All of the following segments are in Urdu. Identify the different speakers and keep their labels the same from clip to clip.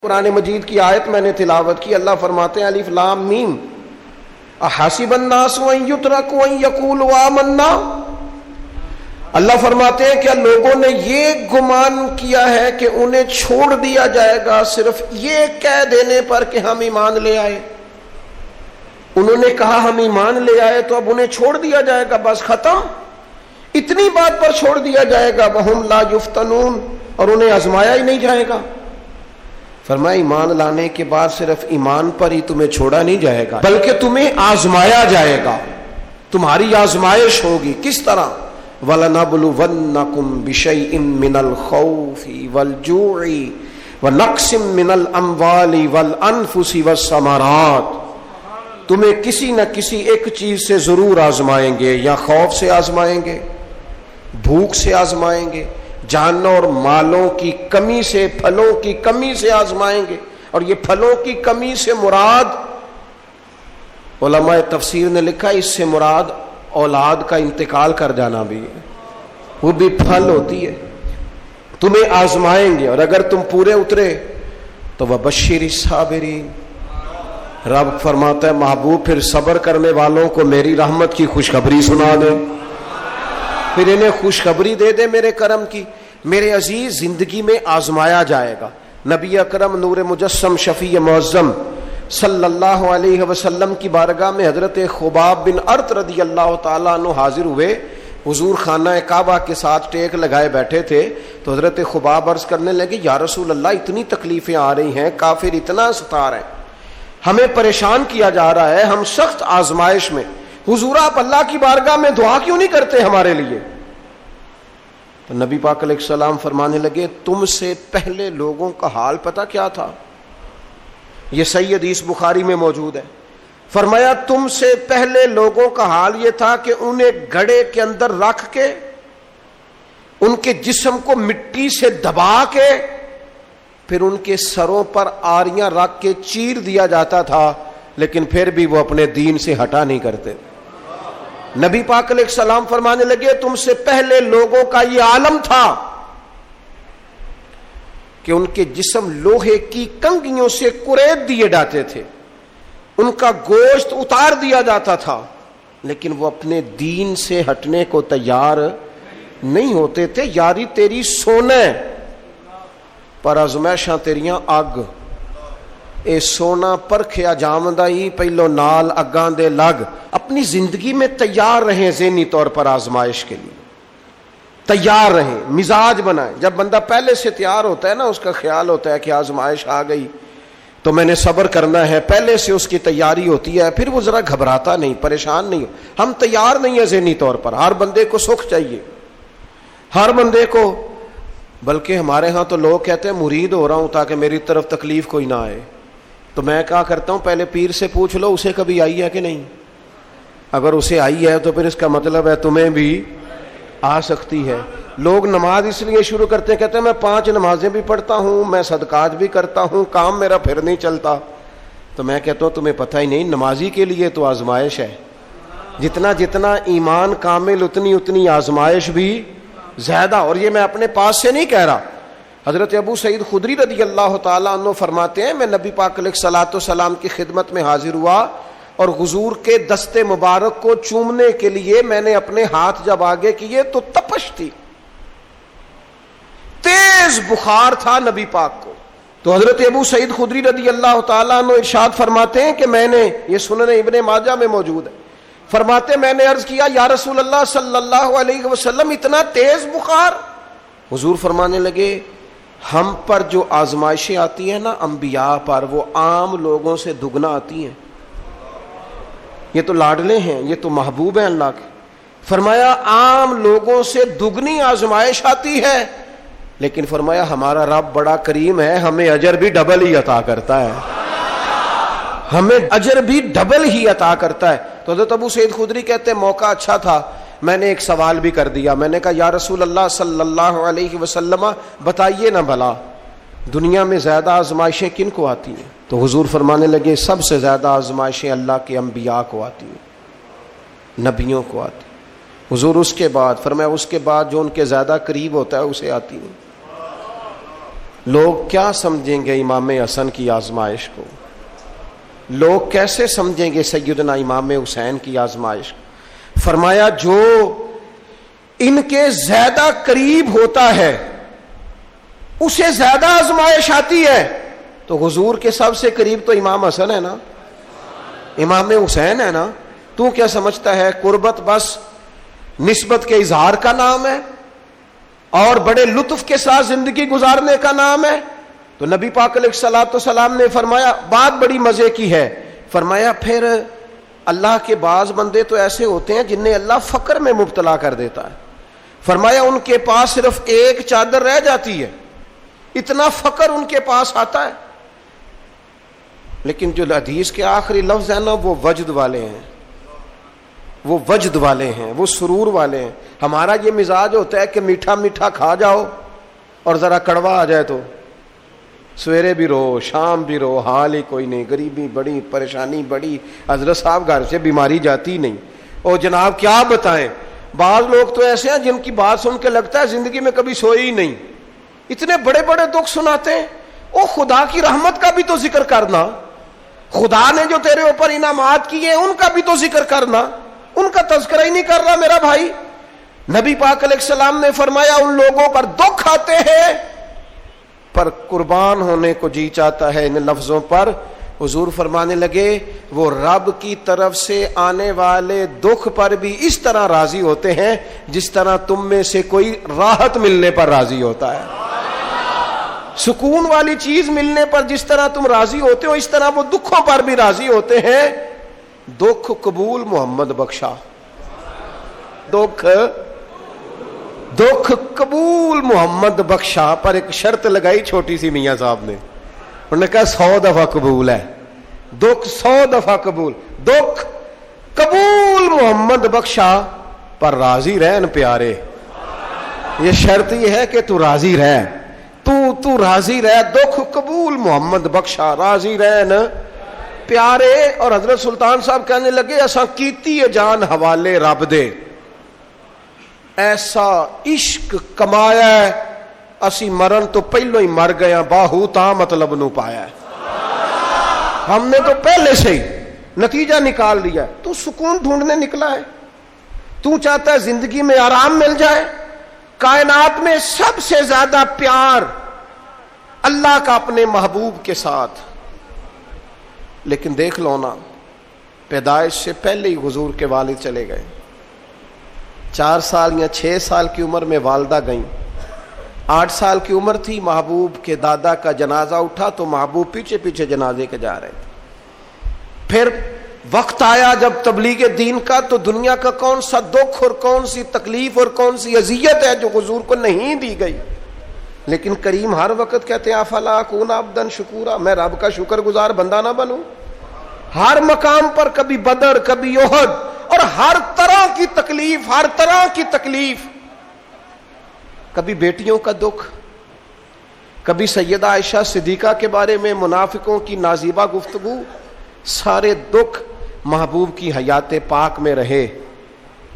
Speaker 1: قرآن مجید کی آیت میں نے تلاوت کی، اللہ فرماتے ہیں الف لام میم احسب الناس ان یترکوا ان یقولوا آمنا۔ اللہ فرماتے ہیں کہ لوگوں نے یہ گمان کیا ہے کہ انہیں چھوڑ دیا جائے گا صرف یہ کہہ دینے پر کہ ہم ایمان لے آئے۔ انہوں نے کہا ہم ایمان لے آئے تو اب انہیں چھوڑ دیا جائے گا، بس ختم، اتنی بات پر چھوڑ دیا جائے گا۔ وہم لا یفتنون، اور انہیں آزمایا ہی نہیں جائے گا۔ فرمایا ایمان لانے کے بعد صرف ایمان پر ہی تمہیں چھوڑا نہیں جائے گا بلکہ تمہیں آزمایا جائے گا، تمہاری آزمائش ہوگی۔ کس طرح؟ وَلَنَبْلُوَنَّكُمْ بِشَيْءٍ مِّنَ الْخَوْفِ وَالْجُوعِ وَنَقْصٍ مِّنَ الْأَمْوَالِ وَالْأَنفُسِ وَالثَّمَرَاتِ، تمہیں کسی نہ کسی ایک چیز سے ضرور آزمائیں گے، یا خوف سے آزمائیں گے، بھوک سے آزمائیں گے، جانوں اور مالوں کی کمی سے، پھلوں کی کمی سے آزمائیں گے۔ اور یہ پھلوں کی کمی سے مراد، علماء تفسیر نے لکھا اس سے مراد اولاد کا انتقال کر جانا بھی ہے، وہ بھی پھل ہوتی ہے۔ تمہیں آزمائیں گے اور اگر تم پورے اترے تو وَبَشِّرِ الصَّابِرِينَ، رب فرماتا ہے محبوب پھر صبر کرنے والوں کو میری رحمت کی خوشخبری سنا دے، پھر انہیں خوشخبری دے دے میرے کرم کی۔ میرے عزیز، زندگی میں آزمایا جائے گا۔ نبی اکرم نور مجسم شفیع معظم صلی اللہ علیہ وسلم کی بارگاہ میں حضرت خباب بن ارت رضی اللہ تعالیٰ عنہ حاضر ہوئے۔ حضور خانہ کعبہ کے ساتھ ٹیک لگائے بیٹھے تھے تو حضرت خباب عرض کرنے لگے یا رسول اللہ اتنی تکلیفیں آ رہی ہیں، کافر اتنا ستا رہے ہیں، ہمیں پریشان کیا جا رہا ہے، ہم سخت آزمائش میں، حضور آپ اللہ کی بارگاہ میں دعا کیوں نہیں کرتے ہمارے لیے؟ تو نبی پاک علیہ السلام فرمانے لگے تم سے پہلے لوگوں کا حال پتہ کیا تھا؟ یہ صحیح حدیث بخاری میں موجود ہے۔ فرمایا تم سے پہلے لوگوں کا حال یہ تھا کہ انہیں گڑھے کے اندر رکھ کے ان کے جسم کو مٹی سے دبا کے پھر ان کے سروں پر آریاں رکھ کے چیر دیا جاتا تھا، لیکن پھر بھی وہ اپنے دین سے ہٹا نہیں کرتے۔ نبی پاک علیہ السلام فرمانے لگے تم سے پہلے لوگوں کا یہ عالم تھا کہ ان کے جسم لوہے کی کنگھیوں سے کریت دیے جاتے تھے، ان کا گوشت اتار دیا جاتا تھا، لیکن وہ اپنے دین سے ہٹنے کو تیار نہیں ہوتے تھے۔ یاری تیری سونا پر ازمائشاں تیریاں اگ، اے سونا پرکھیا جامدہ ہی پہلو نال اگاں دے لگ۔ اپنی زندگی میں تیار رہیں، ذہنی طور پر آزمائش کے لیے تیار رہیں، مزاج بنائیں۔ جب بندہ پہلے سے تیار ہوتا ہے نا، اس کا خیال ہوتا ہے کہ آزمائش آ گئی تو میں نے صبر کرنا ہے، پہلے سے اس کی تیاری ہوتی ہے، پھر وہ ذرا گھبراتا نہیں، پریشان نہیں۔ ہم تیار نہیں ہیں ذہنی طور پر۔ ہر بندے کو سکھ چاہیے، ہر بندے کو، بلکہ ہمارے ہاں تو لوگ کہتے ہیں مرید ہو رہا ہوں تاکہ میری طرف تکلیف کوئی نہ آئے۔ تو میں کیا کرتا ہوں، پہلے پیر سے پوچھ لو اسے کبھی آئی ہے کہ نہیں، اگر اسے آئی ہے تو پھر اس کا مطلب ہے تمہیں بھی آ سکتی ہے۔ لوگ نماز اس لیے شروع کرتے ہیں، کہتے ہیں میں 5 نمازیں بھی پڑھتا ہوں، میں صدقات بھی کرتا ہوں، کام میرا پھر نہیں چلتا۔ تو میں کہتا ہوں تمہیں پتہ ہی نہیں، نمازی کے لیے تو آزمائش ہے، جتنا جتنا ایمان کامل اتنی اتنی آزمائش بھی زیادہ۔ اور یہ میں اپنے پاس سے نہیں کہہ رہا، حضرت ابو سعید خدری رضی اللہ تعالیٰ عنہ فرماتے ہیں میں نبی پاک علیہ الصلوۃ والسلام کی خدمت میں حاضر ہوا اور حضور کے دست مبارک کو چومنے کے لیے میں نے اپنے ہاتھ جب آگے کیے تو تپش تھی، تیز بخار تھا نبی پاک کو۔ تو حضرت ابو سعید خدری رضی اللہ تعالیٰ عنہ ارشاد فرماتے ہیں کہ میں نے، یہ سنن ابن ماجہ میں موجود ہے، فرماتے میں نے عرض کیا یا رسول اللہ صلی اللہ علیہ وسلم اتنا تیز بخار؟ حضور فرمانے لگے ہم پر جو آزمائشیں آتی ہیں نا انبیاء پر، وہ عام لوگوں سے دگنا آتی ہیں۔ یہ تو لاڈلے ہیں، یہ تو محبوب ہیں اللہ کے۔ فرمایا عام لوگوں سے دگنی آزمائش آتی ہے، لیکن فرمایا ہمارا رب بڑا کریم ہے، ہمیں اجر بھی ڈبل ہی عطا کرتا ہے، ہمیں اجر بھی ڈبل ہی عطا کرتا ہے۔ تو حضرت ابو سعید خدری کہتے ہیں موقع اچھا تھا، میں نے ایک سوال بھی کر دیا، میں نے کہا یا رسول اللہ صلی اللہ علیہ وسلم بتائیے نا بھلا دنیا میں زیادہ آزمائشیں کن کو آتی ہیں؟ تو حضور فرمانے لگے سب سے زیادہ آزمائشیں اللہ کے انبیاء کو آتی ہیں، نبیوں کو آتی ہیں۔ حضور اس کے بعد فرمایا اس کے بعد جو ان کے زیادہ قریب ہوتا ہے اسے آتی ہیں۔ لوگ کیا سمجھیں گے امام حسن کی آزمائش کو؟ لوگ کیسے سمجھیں گے سیدنا امام حسین کی آزمائش کو؟ فرمایا جو ان کے زیادہ قریب ہوتا ہے اسے زیادہ آزمائش آتی ہے. تو حضور کے سب سے قریب تو امام حسن ہے نا، امام حسین ہے نا. تو کیا سمجھتا ہے قربت بس نسبت کے اظہار کا نام ہے اور بڑے لطف کے ساتھ زندگی گزارنے کا نام ہے؟ تو نبی پاک علیہ الصلوۃ والسلام نے فرمایا بات بڑی مزے کی ہے، فرمایا پھر اللہ کے بعض بندے تو ایسے ہوتے ہیں جنہیں اللہ فقر میں مبتلا کر دیتا ہے. فرمایا ان کے پاس صرف ایک چادر رہ جاتی ہے، اتنا فقر ان کے پاس آتا ہے. لیکن جو حدیث کے آخری لفظ ہے نا وہ وجد والے ہیں، وہ وجد والے ہیں، وہ سرور والے ہیں. ہمارا یہ مزاج ہوتا ہے کہ میٹھا میٹھا کھا جاؤ اور ذرا کڑوا آ جائے تو سویرے بھی رو شام بھی رو، حال ہی کوئی نہیں، غریبی بڑی، پریشانی بڑی، حضرت صاحب گھر سے بیماری جاتی نہیں. اور جناب کیا بتائیں، بعض لوگ تو ایسے ہیں جن کی بات سن کے لگتا ہے زندگی میں کبھی سوئے ہی نہیں، اتنے بڑے بڑے دکھ سناتے ہیں. او خدا کی رحمت کا بھی تو ذکر کرنا، خدا نے جو تیرے اوپر انعامات کیے ان کا بھی تو ذکر کرنا، ان کا تذکرہ ہی نہیں کر رہا میرا بھائی. نبی پاک علیہ السلام نے فرمایا ان لوگوں پر دکھ آتے ہیں پر قربان ہونے کو جی چاہتا ہے ان لفظوں پر. حضور فرمانے لگے وہ رب کی طرف سے آنے والے دکھ پر بھی اس طرح راضی ہوتے ہیں جس طرح تم میں سے کوئی راحت ملنے پر راضی ہوتا ہے. سکون والی چیز ملنے پر جس طرح تم راضی ہوتے ہو اس طرح وہ دکھوں پر بھی راضی ہوتے ہیں. دکھ قبول محمد بخشا، دکھ قبول محمد بخشا، پر ایک شرط لگائی چھوٹی سی میاں صاحب نے، انہوں نے کہا 100 دفعہ قبول ہے، دکھ 100 دفعہ قبول، دکھ قبول محمد بخشا پر راضی رہن پیارے. یہ شرط یہ ہے کہ تو راضی رہ، تو راضی رہ، دکھ قبول محمد بخشا، راضی رہن پیارے. اور حضرت سلطان صاحب کہنے لگے اساں کیتی ہے جان حوالے رب دے، ایسا عشق کمایا ہے اسی مرن تو پہلو ہی مر گیا، باہو تا مطلب نو پایا ہے. ہم نے تو پہلے سے ہی نتیجہ نکال دیا. تو سکون ڈھونڈنے نکلا ہے، تو چاہتا ہے زندگی میں آرام مل جائے. کائنات میں سب سے زیادہ پیار اللہ کا اپنے محبوب کے ساتھ. لیکن دیکھ لو نا، پیدائش سے پہلے ہی حضور کے والد چلے گئے. 4 سال یا 6 سال کی عمر میں والدہ گئیں. 8 سال کی عمر تھی، محبوب کے دادا کا جنازہ اٹھا تو محبوب پیچھے پیچھے جنازے کے جا رہے تھے. پھر وقت آیا جب تبلیغ دین کا، تو دنیا کا کون سا دکھ اور کون سی تکلیف اور کون سی اذیت ہے جو حضور کو نہیں دی گئی. لیکن کریم ہر وقت کہتے ہیں افلا اکون عبدا شکورا، میں رب کا شکر گزار بندہ نہ بنوں. ہر مقام پر کبھی بدر کبھی احد، اور ہر طرح کی تکلیف، ہر طرح کی تکلیف. کبھی بیٹیوں کا دکھ، کبھی سیدہ عائشہ صدیقہ کے بارے میں منافقوں کی نازیبہ گفتگو. سارے دکھ محبوب کی حیات پاک میں رہے.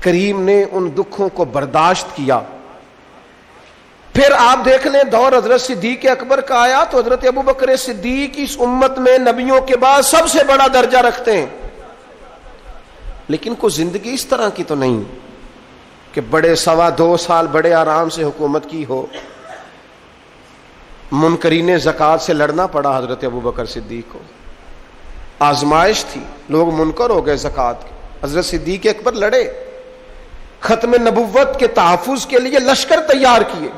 Speaker 1: کریم نے ان دکھوں کو برداشت کیا. پھر آپ دیکھ لیں دور حضرت صدیق اکبر کا آیا تو حضرت ابوبکر صدیق اس امت میں نبیوں کے بعد سب سے بڑا درجہ رکھتے ہیں. لیکن کوئی زندگی اس طرح کی تو نہیں کہ بڑے 2.25 سال بڑے آرام سے حکومت کی ہو. منکرین زکوٰۃ سے لڑنا پڑا حضرت ابوبکر صدیق کو، آزمائش تھی، لوگ منکر ہو گئے زکوٰۃ کے. حضرت صدیق اکبر لڑے، ختم نبوت کے تحفظ کے لیے لشکر تیار کیے،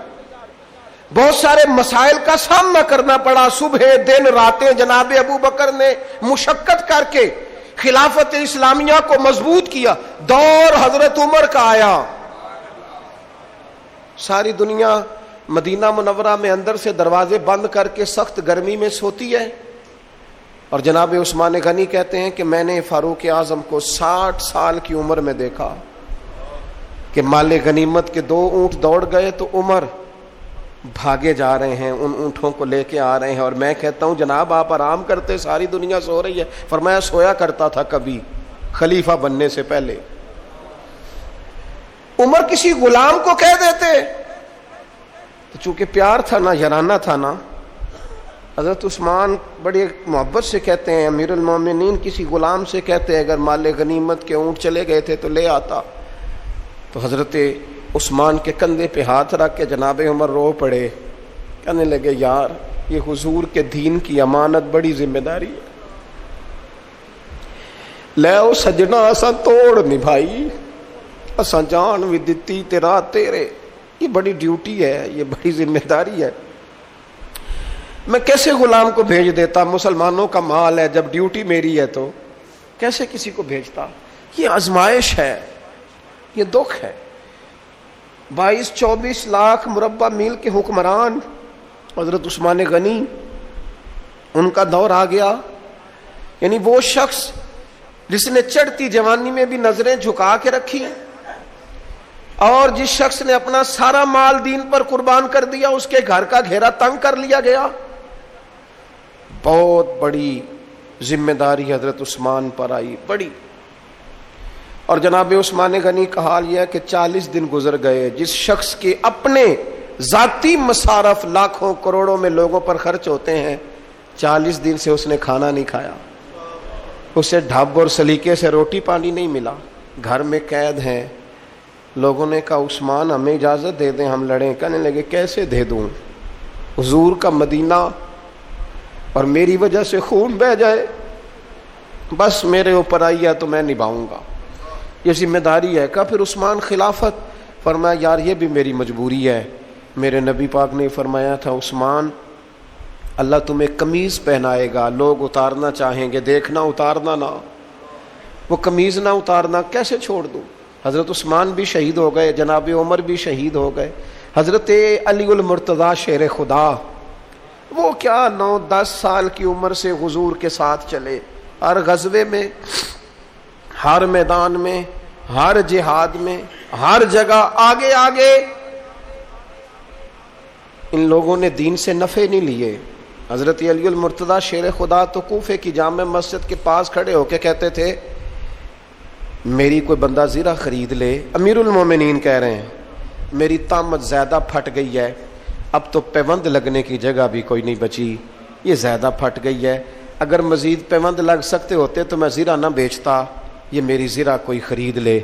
Speaker 1: بہت سارے مسائل کا سامنا کرنا پڑا. صبح دن راتیں جناب ابوبکر نے مشقت کر کے خلافت اسلامیہ کو مضبوط کیا. دور حضرت عمر کا آیا، ساری دنیا مدینہ منورہ میں اندر سے دروازے بند کر کے سخت گرمی میں سوتی ہے، اور جناب عثمان غنی کہتے ہیں کہ میں نے فاروق اعظم کو 60 سال کی عمر میں دیکھا کہ مال غنیمت کے 2 اونٹ دوڑ گئے تو عمر بھاگے جا رہے ہیں، ان اونٹوں کو لے کے آ رہے ہیں. اور میں کہتا ہوں جناب آپ آرام کرتے، ساری دنیا سو رہی ہے. فرمایا سویا کرتا تھا کبھی خلیفہ بننے سے پہلے. عمر کسی غلام کو کہہ دیتے تو چونکہ پیار تھا نا، یارانہ تھا نا، حضرت عثمان بڑی محبت سے کہتے ہیں، امیر المومنین کسی غلام سے کہتے ہیں اگر مال غنیمت کے اونٹ چلے گئے تھے تو لے آتا. تو حضرت عثمان کے کندھے پہ ہاتھ رکھ کے جناب عمر رو پڑے، کہنے لگے یار یہ حضور کے دین کی امانت بڑی ذمہ داری ہے، لے او سجنا اساں توڑ نبھائی، اساں جان بھی دتی تیرا تیرے، یہ بڑی ڈیوٹی ہے، یہ بڑی ذمہ داری ہے. میں کیسے غلام کو بھیج دیتا، مسلمانوں کا مال ہے، جب ڈیوٹی میری ہے تو کیسے کسی کو بھیجتا. یہ آزمائش ہے، یہ دکھ ہے. 22-24 لاکھ مربع میل کے حکمران حضرت عثمان غنی، ان کا دور آ گیا. یعنی وہ شخص جس نے چڑھتی جوانی میں بھی نظریں جھکا کے رکھی، اور جس شخص نے اپنا سارا مال دین پر قربان کر دیا، اس کے گھر کا گھیرا تنگ کر لیا گیا. بہت بڑی ذمہ داری حضرت عثمان پر آئی، بڑی. اور جناب عثمان غنی کا حال یہ ہے کہ 40 دن گزر گئے. جس شخص کے اپنے ذاتی مصارف لاکھوں کروڑوں میں لوگوں پر خرچ ہوتے ہیں، 40 دن سے اس نے کھانا نہیں کھایا، اسے ڈھب اور سلیقے سے روٹی پانی نہیں ملا، گھر میں قید ہیں. لوگوں نے کہا عثمان ہمیں اجازت دے دیں ہم لڑیں. کہنے لگے کیسے دے دوں، حضور کا مدینہ اور میری وجہ سے خون بہہ جائے، بس میرے اوپر آئی ہے تو میں نبھاؤں گا، یہ ذمہ داری ہے. کہا پھر عثمان خلافت. فرمایا یار یہ بھی میری مجبوری ہے. میرے نبی پاک نے فرمایا تھا عثمان اللہ تمہیں قمیض پہنائے گا، لوگ اتارنا چاہیں گے، دیکھنا اتارنا نہ. وہ قمیض نہ اتارنا کیسے چھوڑ دوں. حضرت عثمان بھی شہید ہو گئے، جناب عمر بھی شہید ہو گئے. حضرت علی المرتضیٰ شیر خدا، وہ کیا 9-10 سال کی عمر سے حضور کے ساتھ چلے، ہر غزوے میں، ہر میدان میں، ہر جہاد میں، ہر جگہ آگے آگے. ان لوگوں نے دین سے نفع نہیں لیے. حضرت علی المرتضیٰ شیر خدا تو کوفے کی جامع مسجد کے پاس کھڑے ہو کے کہتے تھے میری کوئی بندہ زیرہ خرید لے. امیر المومنین کہہ رہے ہیں میری طامت زیادہ پھٹ گئی ہے، اب تو پیوند لگنے کی جگہ بھی کوئی نہیں بچی، یہ زیادہ پھٹ گئی ہے، اگر مزید پیوند لگ سکتے ہوتے تو میں زیرہ نہ بیچتا، یہ میری زیرہ کوئی خرید لے،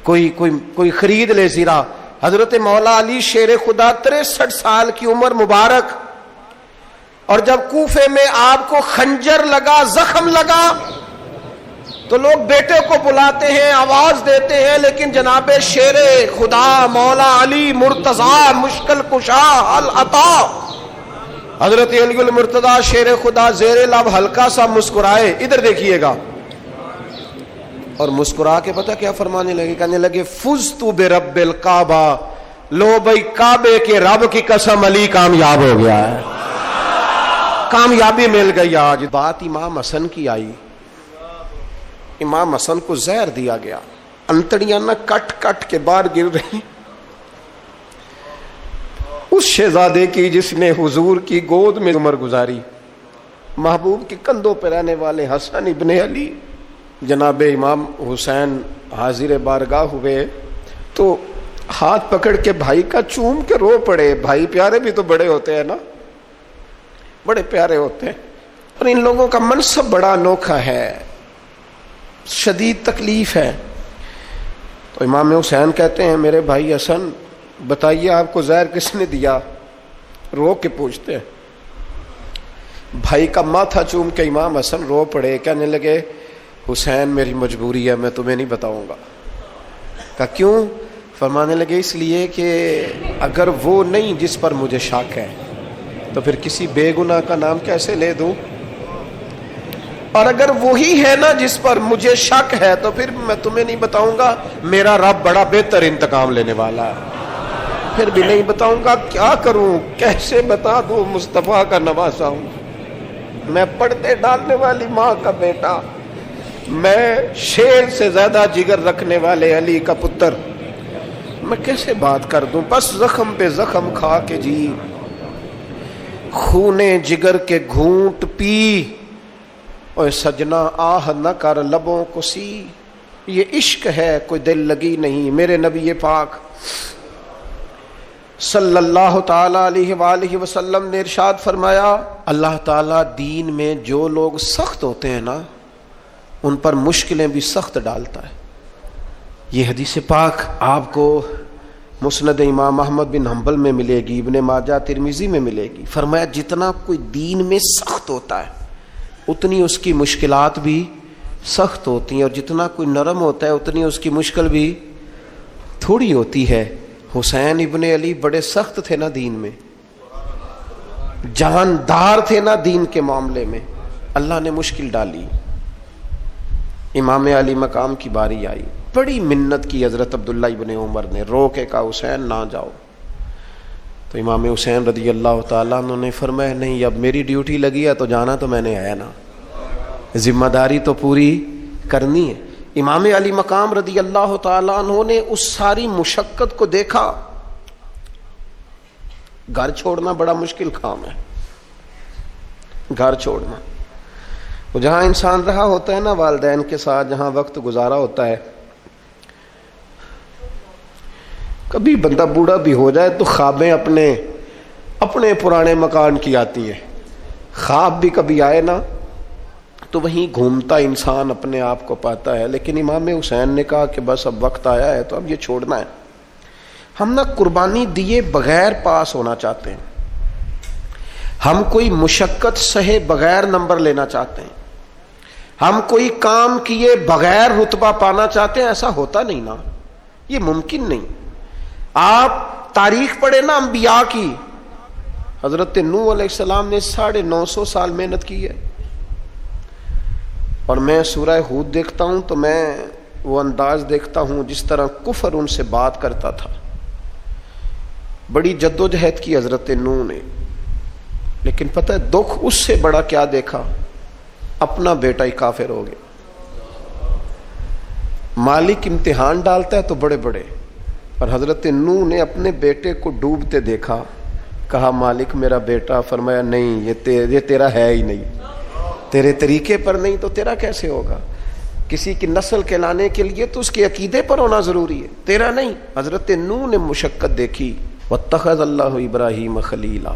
Speaker 1: کوئی خرید لے زیرہ. حضرت مولا علی شیر خدا 63 سال کی عمر مبارک، اور جب کوفے میں آپ کو خنجر لگا، زخم لگا، تو لوگ بیٹے کو بلاتے ہیں، آواز دیتے ہیں، لیکن جناب شیر خدا مولا علی مرتضیٰ مشکل کشا حل عطا حضرت علی المرتضیٰ شیر خدا زیر لب ہلکا سا مسکرائے، ادھر دیکھیے گا، اور مسکرا کے پتہ کیا فرمانے لگے، کہنے لگے فزت برب الکعبہ، لو بھائی کعبے کے رب کی قسم علی کامیاب ہو گیا ہے، کامیابی مل گئی. آج بات امام حسن کی آئی، امام حسن کو زہر دیا گیا، انتڑیاں نہ کٹ کٹ کے باہر گر رہی. اس شہزادے کی جس نے حضور کی گود میں عمر گزاری، محبوب کے کندھوں پہ رہنے والے حسن ابن علی، جناب امام حسین حاضر بارگاہ ہوئے تو ہاتھ پکڑ کے بھائی کا چوم کے رو پڑے. بھائی پیارے بھی تو بڑے ہوتے ہیں نا، بڑے پیارے ہوتے ہیں. اور ان لوگوں کا منصب بڑا انوکھا ہے، شدید تکلیف ہے. تو امام حسین کہتے ہیں میرے بھائی حسن بتائیے آپ کو زہر کس نے دیا، رو کے پوچھتے ہیں. بھائی کا ماتھا چوم کے امام حسن رو پڑے، کہنے لگے حسین میری مجبوری ہے، میں تمہیں نہیں بتاؤں گا. کہا کیوں؟ فرمانے لگے اس لیے کہ اگر وہ نہیں جس پر مجھے شک ہے تو پھر کسی بے گناہ کا نام کیسے لے دوں، اور اگر وہی ہے نا جس پر مجھے شک ہے تو پھر میں تمہیں نہیں بتاؤں گا. میرا رب بڑا بہتر انتقام لینے والا ہے، پھر بھی نہیں بتاؤں گا. کیا کروں، کیسے بتا دوں، مصطفیٰ کا نواسا ہوں میں، پردے ڈالنے والی ماں کا بیٹا، میں شیر سے زیادہ جگر رکھنے والے علی کا پتر، میں کیسے بات کر دوں. بس زخم پہ زخم کھا کے جی، خونے جگر کے گھونٹ پی، اور سجنا آہ نہ کر لبوں کو سی. یہ عشق ہے کوئی دل لگی نہیں. میرے نبی پاک صلی اللہ تعالی علیہ وآلہ وسلم نے ارشاد فرمایا، اللہ تعالیٰ دین میں جو لوگ سخت ہوتے ہیں نا ان پر مشکلیں بھی سخت ڈالتا ہے۔ یہ حدیث پاک آپ کو مسند امام احمد بن حنبل میں ملے گی، ابن ماجہ ترمذی میں ملے گی۔ فرمایا جتنا کوئی دین میں سخت ہوتا ہے اتنی اس کی مشکلات بھی سخت ہوتی ہیں، اور جتنا کوئی نرم ہوتا ہے اتنی اس کی مشکل بھی تھوڑی ہوتی ہے۔ حسین ابن علی بڑے سخت تھے نا دین میں، جاندار تھے نا دین کے معاملے میں، اللہ نے مشکل ڈالی۔ امام علی مقام کی باری آئی، بڑی منت کی حضرت عبداللہ ابن عمر نے، رو کے کہا حسین نہ جاؤ۔ تو امام حسین رضی اللہ تعالیٰ عنہ نے فرمایا نہیں، اب میری ڈیوٹی لگی ہے تو جانا تو میں نے ہے نا، ذمہ داری تو پوری کرنی ہے۔ امام علی مقام رضی اللہ تعالیٰ عنہ نے اس ساری مشقت کو دیکھا۔ گھر چھوڑنا بڑا مشکل کام ہے، گھر چھوڑنا، وہ جہاں انسان رہا ہوتا ہے نا والدین کے ساتھ، جہاں وقت گزارا ہوتا ہے، کبھی بندہ بوڑھا بھی ہو جائے تو خوابیں اپنے پرانے مکان کی آتی ہیں۔ خواب بھی کبھی آئے نا تو وہیں گھومتا انسان اپنے آپ کو پاتا ہے، لیکن امام حسین نے کہا کہ بس اب وقت آیا ہے تو اب یہ چھوڑنا ہے۔ ہم نہ قربانی دیے بغیر پاس ہونا چاہتے ہیں، ہم کوئی مشقت سہے بغیر نمبر لینا چاہتے ہیں، ہم کوئی کام کیے بغیر رتبہ پانا چاہتے ہیں۔ ایسا ہوتا نہیں نا، یہ ممکن نہیں۔ آپ تاریخ پڑھے نا انبیاء کی، حضرت نوح علیہ السلام نے 950 سال محنت کی ہے، اور میں سورہ ہود دیکھتا ہوں تو میں وہ انداز دیکھتا ہوں جس طرح کفر ان سے بات کرتا تھا۔ بڑی جدوجہد کی حضرت نوح نے، لیکن پتہ ہے دکھ اس سے بڑا کیا دیکھا؟ اپنا بیٹا ہی کافر ہو گیا۔ مالک امتحان ڈالتا ہے تو بڑے بڑے، اور حضرت نوح نے اپنے بیٹے کو ڈوبتے دیکھا، کہا مالک میرا بیٹا، فرمایا نہیں یہ تیرا ہے ہی نہیں، تیرے طریقے پر نہیں تو تیرا کیسے ہوگا؟ کسی کی نسل کہلانے کے لیے تو اس کے عقیدے پر ہونا ضروری ہے، تیرا نہیں۔ حضرت نوح نے مشقت دیکھی۔ واتخذ اللہ ابراہیم خلیلا،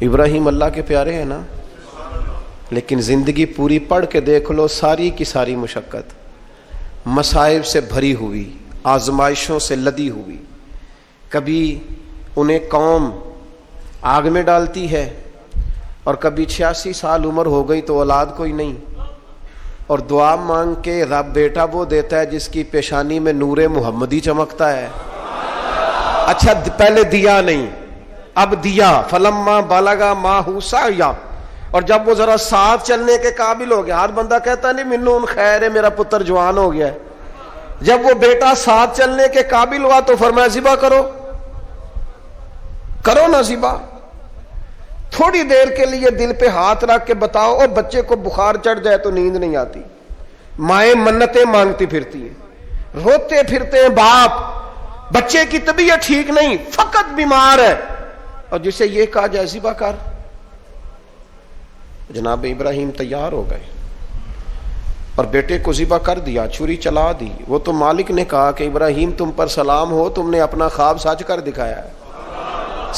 Speaker 1: ابراہیم اللہ کے پیارے ہیں نا، لیکن زندگی پوری پڑھ کے دیکھ لو، ساری کی ساری مشقت مصائب سے بھری ہوئی، آزمائشوں سے لدی ہوئی۔ کبھی انہیں قوم آگ میں ڈالتی ہے، اور کبھی 86 سال عمر ہو گئی تو اولاد کوئی نہیں، اور دعا مانگ کے رب بیٹا وہ دیتا ہے جس کی پیشانی میں نور محمدی چمکتا ہے۔ اچھا پہلے دیا نہیں، اب دیا، فلما بالغا ماہ سعیا، اور جب وہ ذرا ساتھ چلنے کے قابل ہو گیا، ہر بندہ کہتا نہیں منون خیر ہے میرا پتر جوان ہو گیا ہے، جب وہ بیٹا ساتھ چلنے کے قابل ہوا تو فرمایا ذبح کرو نا ذبح۔ تھوڑی دیر کے لیے دل پہ ہاتھ رکھ کے بتاؤ، اور بچے کو بخار چڑھ جائے تو نیند نہیں آتی، مائیں منتیں مانگتی پھرتی ہیں، روتے پھرتے ہیں باپ، بچے کی طبیعت ٹھیک نہیں، فقط بیمار ہے، اور جسے یہ کہا جائے ذبح کر۔ جناب ابراہیم تیار ہو گئے اور بیٹے کو ذبح کر دیا، چھری چلا دی۔ وہ تو مالک نے کہا کہ ابراہیم تم پر سلام ہو، تم نے اپنا خواب سچ کر دکھایا ہے۔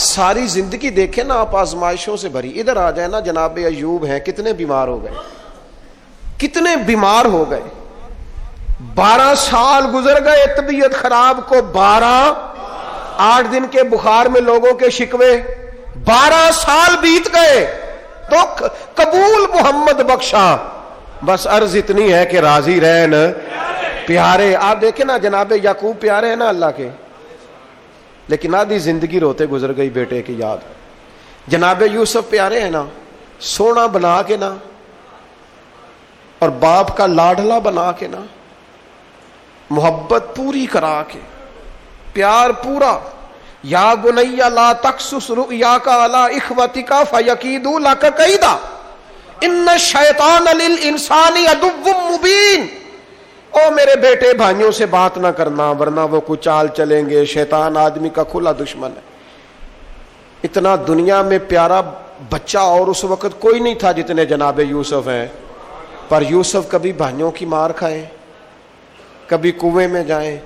Speaker 1: ساری زندگی دیکھیں نا آپ آزمائشوں سے بھری۔ ادھر آ جائے نا، جناب ایوب ہیں، کتنے بیمار ہو گئے، کتنے بیمار ہو گئے، 12 سال گزر گئے طبیعت خراب کو، 8 دن کے بخار میں لوگوں کے شکوے، 12 سال بیت گئے، دکھ قبول محمد بخشا، بس عرض اتنی ہے کہ راضی رہن پیارے۔ آپ دیکھیں نا جناب یعقوب پیارے ہیں نا اللہ کے، لیکن آدھی زندگی روتے گزر گئی بیٹے کی یاد۔ جناب یوسف پیارے ہیں نا، سونا بنا کے نا، اور باپ کا لاڈلا بنا کے نا، محبت پوری کرا کے، پیار پورا۔ یا بنی لا تقصص رؤیاک علی اخوتک فیکیدوا لک کیدا ان الشیطان للانسان عدو مبین۔ او میرے بیٹے بھائیوں سے بات نہ کرنا ورنہ وہ کچھ چال چلیں گے، شیطان آدمی کا کھلا دشمن ہے۔ اتنا دنیا میں پیارا بچہ اور اس وقت کوئی نہیں تھا جتنے جناب یوسف ہیں، پر یوسف کبھی بھائیوں کی مار کھائیں، کبھی کنویں میں جائیں۔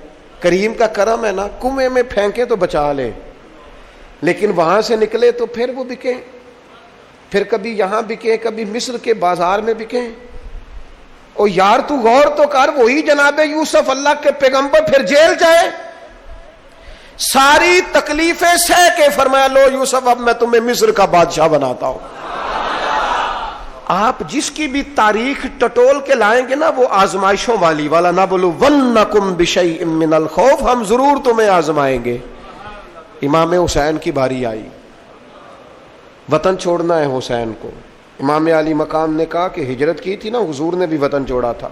Speaker 1: کریم کا کرم ہے نا، کنویں میں پھینکے تو بچا لے، لیکن وہاں سے نکلے تو پھر وہ بکے، پھر کبھی یہاں بکے، کبھی مصر کے بازار میں بکے۔ او یار تو غور تو کر، وہی جناب یوسف اللہ کے پیغمبر پھر جیل جائے، ساری تکلیفیں سہ کے فرمایا لو یوسف اب میں تمہیں مصر کا بادشاہ بناتا ہوں۔ آپ جس کی بھی تاریخ ٹٹول کے لائیں گے نا وہ آزمائشوں والی، والا نبلونکم بشیء من الخوف، ہم ضرور تمہیں آزمائیں گے۔ امام حسین کی باری آئی، وطن چھوڑنا ہے حسین کو۔ امام علی مقام نے کہا کہ ہجرت کی تھی نا، حضور نے بھی وطن چھوڑا تھا۔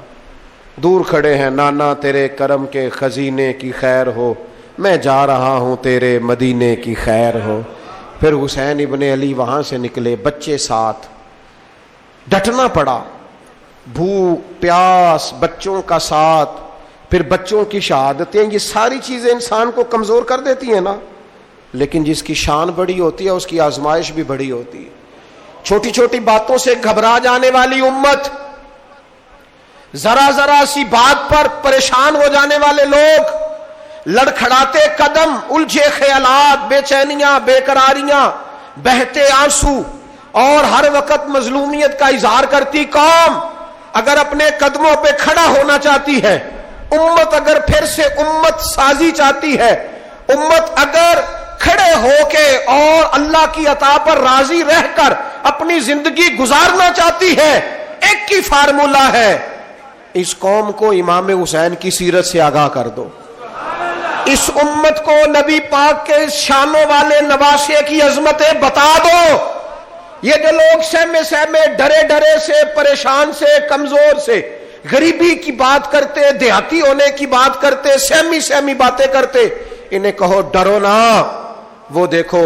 Speaker 1: دور کھڑے ہیں، نانا تیرے کرم کے خزینے کی خیر ہو، میں جا رہا ہوں تیرے مدینے کی خیر ہو۔ پھر حسین ابن علی وہاں سے نکلے، بچے ساتھ، ڈٹنا پڑا، بھوک پیاس، بچوں کا ساتھ، پھر بچوں کی شہادتیں، یہ ساری چیزیں انسان کو کمزور کر دیتی ہیں نا، لیکن جس کی شان بڑی ہوتی ہے اس کی آزمائش بھی بڑی ہوتی ہے۔ چھوٹی چھوٹی باتوں سے گھبرا جانے والی امت، ذرا ذرا سی بات پر پریشان ہو جانے والے لوگ، لڑکھڑاتے قدم، الجھے خیالات، بے چینیاں، بے قراریاں، بہتے آنسو اور ہر وقت مظلومیت کا اظہار کرتی قوم اگر اپنے قدموں پہ کھڑا ہونا چاہتی ہے، امت اگر پھر سے امت سازی چاہتی ہے، امت اگر کھڑے ہو کے اور اللہ کی عطا پر راضی رہ کر اپنی زندگی گزارنا چاہتی ہے، ایک ہی فارمولہ ہے، اس قوم کو امام حسین کی سیرت سے آگاہ کر دو، اس امت کو نبی پاک کے شانوں والے نواسے کی عظمتیں بتا دو۔ یہ جو لوگ سہمے سہمے، ڈرے ڈرے سے، پریشان سے، کمزور سے، غریبی کی بات کرتے، دیہاتی ہونے کی بات کرتے، سہمی سہمی باتیں کرتے، انہیں کہو ڈرو نہ۔ وہ دیکھو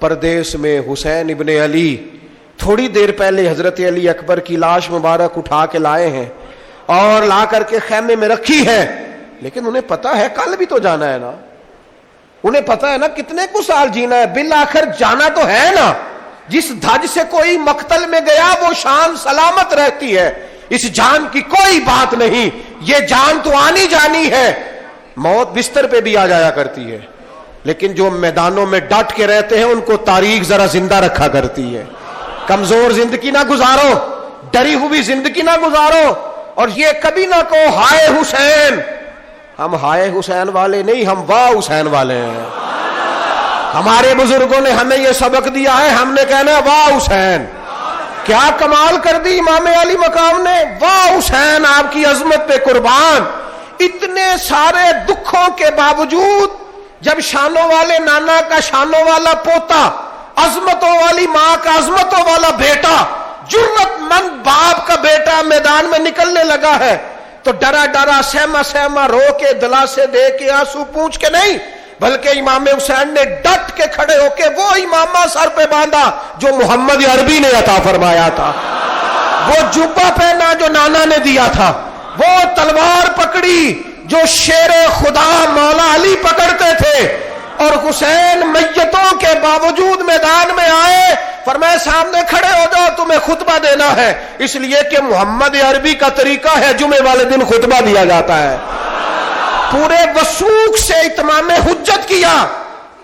Speaker 1: پردیس میں حسین ابن علی تھوڑی دیر پہلے حضرت علی اکبر کی لاش مبارک اٹھا کے لائے ہیں اور لا کر کے خیمے میں رکھی ہے، لیکن انہیں پتا ہے کل بھی تو جانا ہے نا، انہیں پتا ہے نا کتنے کو سال جینا ہے، بالآخر جانا تو ہے نا۔ جس دھج سے کوئی مقتل میں گیا وہ شان سلامت رہتی ہے، اس جان کی کوئی بات نہیں، یہ جان تو آنی جانی ہے، موت بستر پہ بھی آ جایا کرتی ہے، لیکن جو میدانوں میں ڈٹ کے رہتے ہیں ان کو تاریخ ذرا زندہ رکھا کرتی ہے۔ کمزور زندگی نہ گزارو، ڈری ہوئی زندگی نہ گزارو، اور یہ کبھی نہ کہو ہائے حسین۔ ہم ہائے حسین والے نہیں، ہم واہ حسین والے ہیں۔ ہمارے بزرگوں نے ہمیں یہ سبق دیا ہے، ہم نے کہنا ہے واہ حسین۔ کیا کمال کر دی امام علی مقام نے، واہ حسین، آپ کی عظمت پہ قربان۔ اتنے سارے دکھوں کے باوجود جب شانوں والے نانا کا شانوں والا پوتا، عظمتوں والی ماں کا عظمتوں والا بیٹا، جرت مند باپ کا بیٹا میدان میں نکلنے لگا ہے تو ڈرا ڈرا، سہما سہما، رو کے، دلاسے دے کے، آنسو پونچھ کے نہیں، بلکہ امام حسین نے ڈٹ کے کھڑے ہو کے وہ امامہ سر پہ باندھا جو محمد عربی نے عطا فرمایا تھا، وہ جبہ پہنا جو نانا نے دیا تھا، وہ تلوار پکڑی جو شیر خدا مولا علی پکڑتے تھے، اور حسین میتوں کے باوجود میدان میں آئے، فرمایا سامنے کھڑے ہو جاؤ، تمہیں خطبہ دینا ہے، اس لیے کہ محمد عربی کا طریقہ ہے جمعے والے دن خطبہ دیا جاتا ہے۔ پورے وثوق سے اتمام حجت کیا،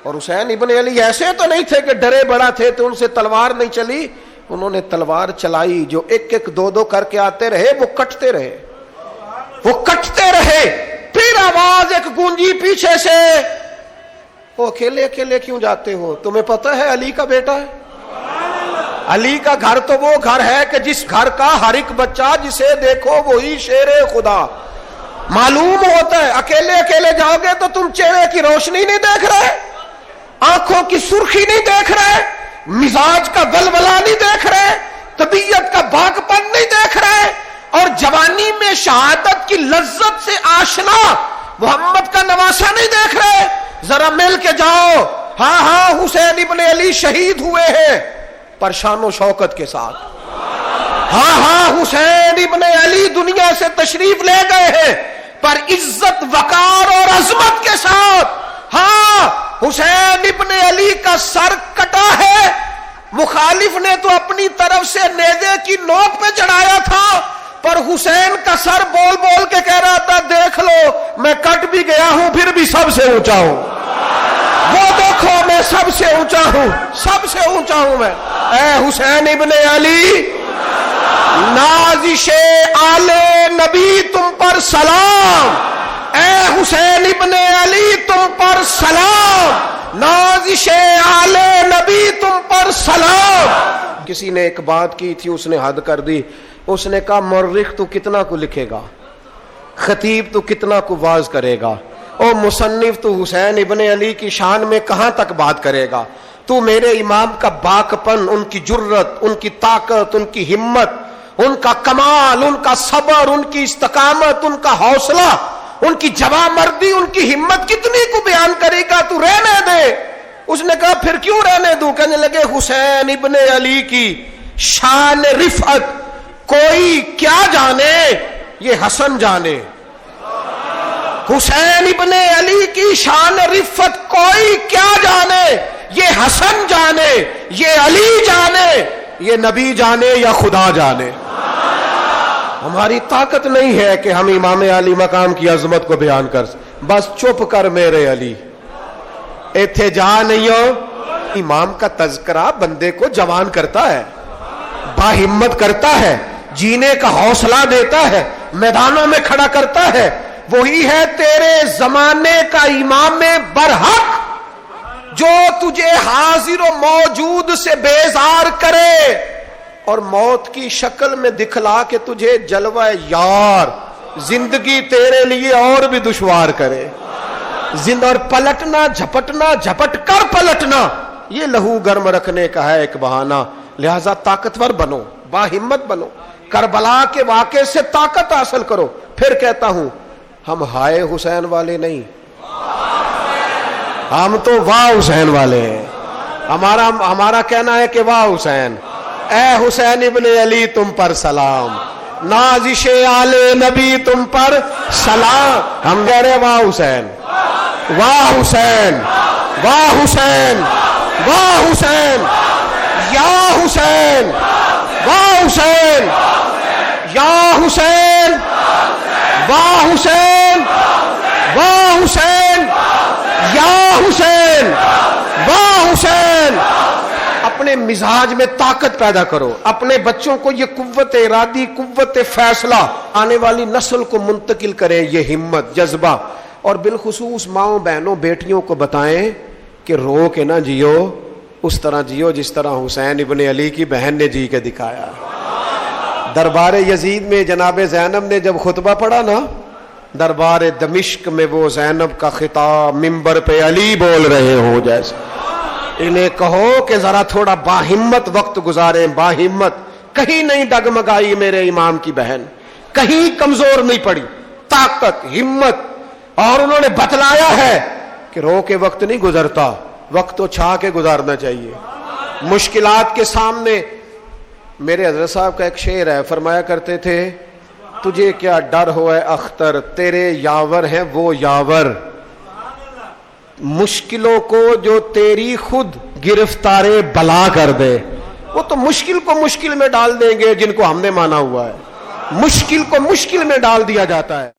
Speaker 1: اور حسین ابن علی ایسے تو نہیں تھے کہ ڈرے بڑا تھے تو ان سے تلوار نہیں چلی، انہوں نے تلوار چلائی، جو ایک ایک دو دو کر کے آتے رہے وہ کٹتے رہے، وہ کٹتے رہے، پھر آواز ایک گونجی پیچھے سے، وہ اکیلے اکیلے کیوں جاتے ہو، تمہیں پتہ ہے علی کا بیٹا ہے؟ علی کا گھر تو وہ گھر ہے کہ جس گھر کا ہر ایک بچہ جسے دیکھو وہی شیر خدا معلوم ہوتا ہے۔ اکیلے اکیلے جاؤ گے تو تم چہرے کی روشنی نہیں دیکھ رہے، آنکھوں کی سرخی نہیں دیکھ رہے، مزاج کا ولولہ نہیں دیکھ رہے، طبیعت کا باغ پن نہیں دیکھ رہے، اور جوانی میں شہادت کی لذت سے آشنا محمد کا نواسا نہیں دیکھ رہے۔ ذرا مل کے جاؤ، ہاں ہاں حسین ابن علی شہید ہوئے ہیں پر شان و شوکت کے ساتھ، ہاں ہاں حسین ابن علی دنیا سے تشریف لے گئے ہیں پر عزت، وقار اور عظمت کے ساتھ۔ ہاں حسین ابن علی کا سر کٹا ہے، مخالف نے تو اپنی طرف سے نیزے کی نوک پہ چڑھایا تھا، پر حسین کا سر بول بول کے کہہ رہا تھا دیکھ لو میں کٹ بھی گیا ہوں پھر بھی سب سے اونچا ہوں، وہ دیکھو میں سب سے اونچا ہوں، سب سے اونچا ہوں میں۔ اے حسین ابن علی، نازش آل نبی تم پر سلام، اے حسین ابن علی تم پر سلام، نازش آل نبی تم پر سلام۔ کسی نے ایک بات کی تھی، اس نے حد کر دی، اس نے کہا مورخ تو کتنا کو لکھے گا، خطیب تو کتنا کو واز کرے گا، او مصنف تو حسین ابن علی کی شان میں کہاں تک بات کرے گا؟ تو میرے امام کا باکپن، ان کی جرت، ان کی طاقت، ان کی ہمت، ان کا کمال، ان کا صبر، ان کی استقامت، ان کا حوصلہ، ان کی جواں مردی، ان کی ہمت کتنی کو بیان کرے گا؟ تو رہنے دے۔ اس نے کہا پھر کیوں رہنے دوں؟ کہنے لگے حسین ابن علی کی شان رفعت کوئی کیا جانے، یہ حسن جانے۔ حسین ابن علی کی شان رفعت کوئی کیا جانے، یہ حسن جانے، یہ علی جانے، یہ نبی جانے یا خدا جانے۔ ہماری طاقت نہیں ہے کہ ہم امام علی مقام کی عظمت کو بیان کر، بس چپ کر میرے علی، ایتھے جا نہیں ہو۔ امام کا تذکرہ بندے کو جوان کرتا ہے، باہمت کرتا ہے، جینے کا حوصلہ دیتا ہے، میدانوں میں کھڑا کرتا ہے۔ وہی ہے تیرے زمانے کا امام برحق جو تجھے حاضر و موجود سے بیزار کرے اور موت کی شکل میں دکھلا کے تجھے جلوہ یار، زندگی تیرے لیے اور بھی دشوار کرے۔ اور پلٹنا، جھپٹنا، جھپٹ کر پلٹنا، یہ لہو گرم رکھنے کا ہے ایک بہانہ۔ لہذا طاقتور بنو، باہمت بنو، کربلا کے واقعے سے طاقت حاصل کرو۔ پھر کہتا ہوں ہم ہائے حسین والے نہیں، ہم تو واہ حسین والے ہیں۔ ہمارا کہنا ہے کہ واہ حسین، اے حسین ابن علی تم پر سلام، نازش آل نبی تم پر سلام۔ ہم کہہ رہے واہ حسین، واہ حسین، واہ حسین، واہ حسین، یا حسین، واہ حسین، یا حسین، واہ حسین، واہ حسین، یا حسین، واہ حسین۔ اپنے مزاج میں طاقت پیدا کرو، اپنے بچوں کو یہ قوت ارادی، قوت فیصلہ آنے والی نسل کو منتقل کریں، یہ ہمت، جذبہ۔ اور بالخصوص ماؤں بہنوں بیٹیوں کو بتائیں کہ رو کے نہ جیو، اس طرح جیو جس طرح حسین ابن علی کی بہن نے جی کے دکھایا۔ دربار یزید میں جناب زینب نے جب خطبہ پڑھا نا، دربار دمشق میں وہ زینب کا خطاب منبر پہ علی بول رہے ہو جیسے۔ انہیں کہو کہ ذرا تھوڑا باہمت وقت گزاریں، باہمت، کہیں نہیں ڈگمگائی میرے امام کی بہن، کہیں کمزور نہیں پڑی، طاقت، ہمت۔ اور انہوں نے بتلایا ہے کہ رو کے وقت نہیں گزرتا، وقت تو چھا کے گزارنا چاہیے مشکلات کے سامنے۔ میرے حضرت صاحب کا ایک شعر ہے، فرمایا کرتے تھے تجھے کیا ڈر ہو اے اختر، تیرے یاور ہیں وہ یاور، مشکلوں کو جو تیری خود گرفتار بلا کر دے۔ وہ تو مشکل کو مشکل میں ڈال دیں گے جن کو ہم نے مانا ہوا ہے، مشکل کو مشکل میں ڈال دیا جاتا ہے۔